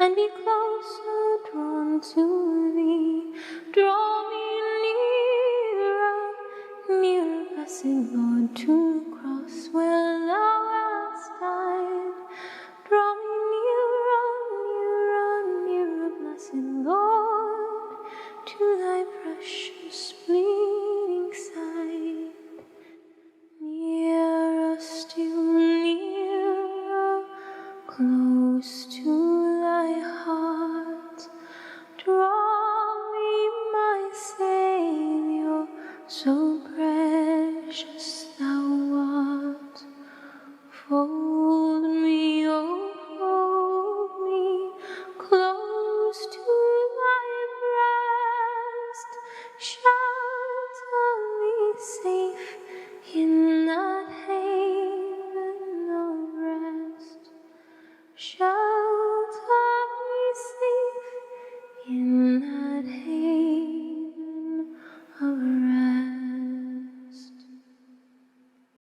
and be closer drawn to thee. Draw me nearer, nearer, blessed Lord, to the cross where thou hast died. Draw me nearer, nearer, nearer, blessed Lord, to thy precious bleeding side. Nearer, still nearer, close to thy heart. Draw me, my Saviour, so precious thou art. Fold me, oh, fold me, close to thy breast. Shelter me safe in that haven of rest.